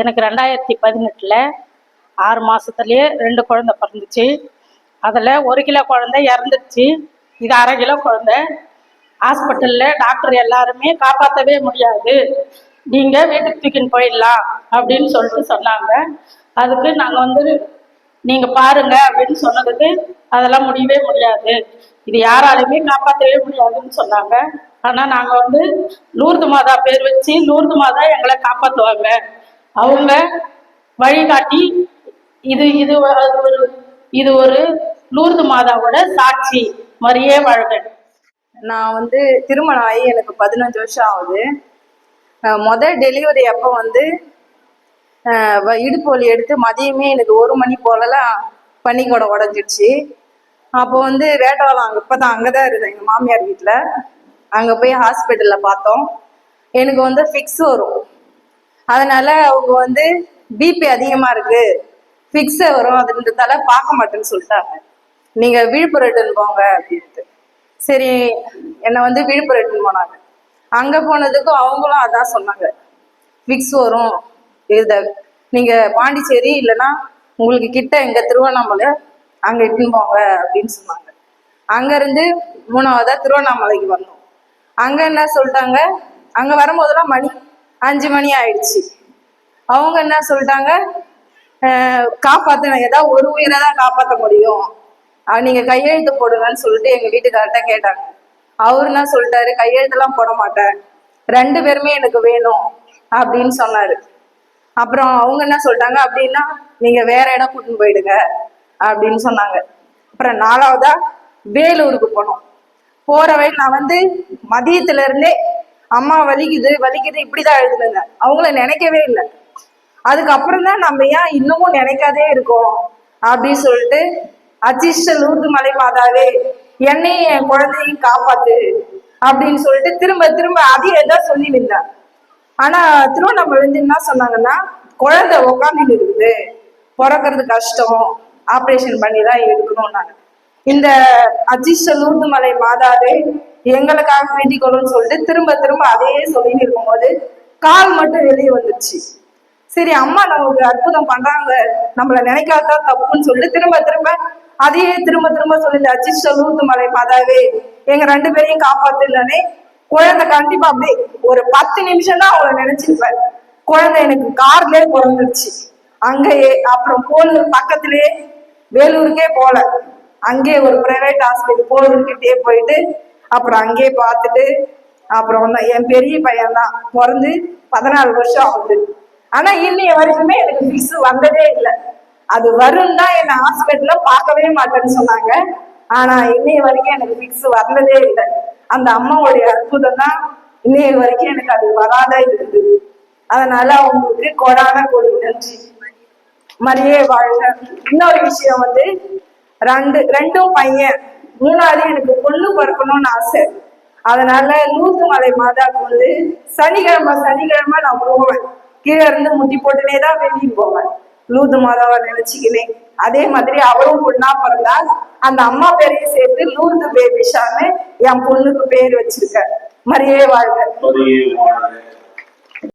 எனக்கு 2018 6 மாதத்துலேயே 2 குழந்தை பிறந்துச்சு. அதில் 1 கிலோ குழந்தை இறந்துடுச்சு. இது 1/2 கிலோ குழந்தை. ஹாஸ்பிட்டலில் டாக்டர் எல்லாருமே காப்பாற்றவே முடியாது, நீங்கள் வீட்டுக்கு தூக்கின்னு போயிடலாம் அப்படின்னு சொல்லிட்டு சொன்னாங்க. அதுக்கு நாங்கள் நீங்கள் பாருங்க அப்படின்னு சொன்னதுக்கு அதெல்லாம் முடியவே முடியாது, இது யாராலுமே காப்பாற்றவே முடியாதுன்னு சொன்னாங்க. ஆனால் நாங்கள் லூர்து மாதா பேர் வச்சு லூர்து மாதா எங்களை காப்பாற்றுவாங்க, அவங்க வழிகாட்டி. இது இது இது ஒரு லூர்து மாதாவோட சாட்சி. மரியே வாழ்க. நான் திருமணம் ஆகி எனக்கு 15 வருஷம் ஆகுது. முதல் டெலிவரி அப்போ இடுப்பு வலி எடுத்து மதியமே எனக்கு 1 மணி போலலாம் பனிக்கூடம் உடஞ்சிடுச்சு. அப்போ வேட்டவலம் இப்போதான் அங்கதான் இருந்தேன், எங்க மாமியார் வீட்டுல. அங்க போய் ஹாஸ்பிட்டல்ல பார்த்தோம். எனக்கு ஃபிக்ஸ் வரும், அதனால அவங்க பிபி அதிகமா இருக்கு, ஃபிக்ஸ் வரும், அதுன்றதால பார்க்க மாட்டேன்னு சொல்லிட்டாங்க. நீங்க விழுப்புரட்டுன்னு போங்க அப்படின்ட்டு. சரி, என்னை விழுப்புரட்டுன்னு போனாங்க. அங்க போனதுக்கும் அவங்களும் அதான் சொன்னாங்க, ஃபிக்ஸ் வரும், இதை நீங்க பாண்டிச்சேரி இல்லைன்னா உங்களுக்கு கிட்ட எங்க திருவண்ணாமலை அங்க இட்டுன்னு போங்க அப்படின்னு சொன்னாங்க. அங்க இருந்து 3வதா திருவண்ணாமலைக்கு வந்தோம். அங்க என்ன சொல்லிட்டாங்க, அங்க வரும்போதெல்லாம் மணி 5 மணி ஆயிடுச்சு. அவங்க என்ன சொல்லிட்டாங்க, காப்பாத்தின ஏதாவது ஒரு உயிரை தான் காப்பாற்ற முடியும், நீங்க கையெழுத்து போடுங்கன்னு சொல்லிட்டு எங்க வீட்டுக்கார்ட்ட கேட்டாங்க. அவரு என்ன சொல்லிட்டாரு, கையெழுத்தெல்லாம் போட மாட்டேன், 2 பேருமே எனக்கு வேணும் அப்படின்னு சொன்னாரு. அப்புறம் அவங்க என்ன சொல்லிட்டாங்க, அப்படின்னா நீங்க வேற இடம் கூட்டின்னு போயிடுங்க அப்படின்னு சொன்னாங்க. அப்புறம் 4வதா வேலூருக்கு போனோம். போற வழி நான் மதியத்துல இருந்தே அம்மா வலிக்குது வலிக்குது இப்படிதான் எழுதுனுங்க, அவங்கள நினைக்கவே இல்லை. அதுக்கப்புறம் தான் நம்ம ஏன் இன்னமும் நினைக்காதே இருக்கோம் அப்படின்னு சொல்லிட்டு, அச்சிஷ்ட லூர்து மலை மாதாவே என்னையும் என் குழந்தையும் காப்பாத்து அப்படின்னு சொல்லிட்டு திரும்ப திரும்ப அதையே தான் சொல்லி நின்றேன். ஆனா திருவண்ணாமலை என்ன சொன்னாங்கன்னா, குழந்தை உக்காந்துட்டு இருக்குது, பிறக்கிறது கஷ்டம், ஆப்ரேஷன் பண்ணி தான் எடுக்கணும்னாங்க. இந்த அச்சிஷ்ட லூர்து மலை மாதாவே எங்களுக்காக வேண்டிக் கொள்ளுன்னு சொல்லிட்டு திரும்ப திரும்ப அதையே சொல்லிட்டு இருக்கும்போது கால் மட்டும் வெளியே வந்துருச்சு. சரி, அம்மா நமக்கு அற்புதம் பண்றாங்க, நம்மள நினைக்காதான் தப்புன்னு சொல்லிட்டு திரும்ப திரும்ப அதையே திரும்ப திரும்ப சொல்லி, அச்சிஷ்ட லூர்து மலை மாதாவே எங்க 2 பேரையும் காப்பாத்துலனே குழந்தை கண்டிப்பா அப்படியே ஒரு 10 நிமிஷம் தான் அவங்கள நினைச்சிருப்பேன். குழந்தை எனக்கு கார்லயே பிறந்துருச்சு அங்கேயே. அப்புறம் போலூர் பக்கத்திலேயே, வேலூருக்கே போல, அங்கேயே ஒரு பிரைவேட் ஹாஸ்பிட்டல் போலூர்கிட்டே போயிட்டு அப்புறம் அங்கேயே பார்த்துட்டு, அப்புறம் என் பெரிய பையன் தான் பிறந்து 14 வருஷம் ஆகுது. ஆனா இன்னைய வரைக்குமே எனக்கு ஃபிக்ஸ் வந்ததே இல்லை. அது வரும் தான் என்னை ஹாஸ்பிட்டல்ல பார்க்கவே மாட்டேன்னு சொன்னாங்க. ஆனா இன்னைய வரைக்கும் எனக்கு ஃபிக்ஸ் வந்ததே இல்லை. அந்த அம்மாவுடைய அற்புதம் தான் இன்னைய வரைக்கும் எனக்கு அது வராத இருக்குது. அதனால அவங்களுக்கு கொடான கொடி நன்றி. மரியே வாழ்க. இன்னொரு விஷயம் ரெண்டும் பையன், 3வது எனக்கு பொண்ணு பிறக்கணும்னு ஆசை. அதனால லூர்து மலை மாதாவுக்கு சனிக்கிழமை நான் போவேன். கீழே இருந்து முட்டி போட்டுனே தான் வெளியே போவேன், லூர்து மாதாவை நினைச்சுக்கினேன். அதே மாதிரி அவளும் பொண்ணா பிறந்தா அந்த அம்மா பேரையும் சேர்த்து லூர்து பேபிஷான்னு என் பொண்ணுக்கு பேர் வச்சிருக்க. மரியே வாழ்க.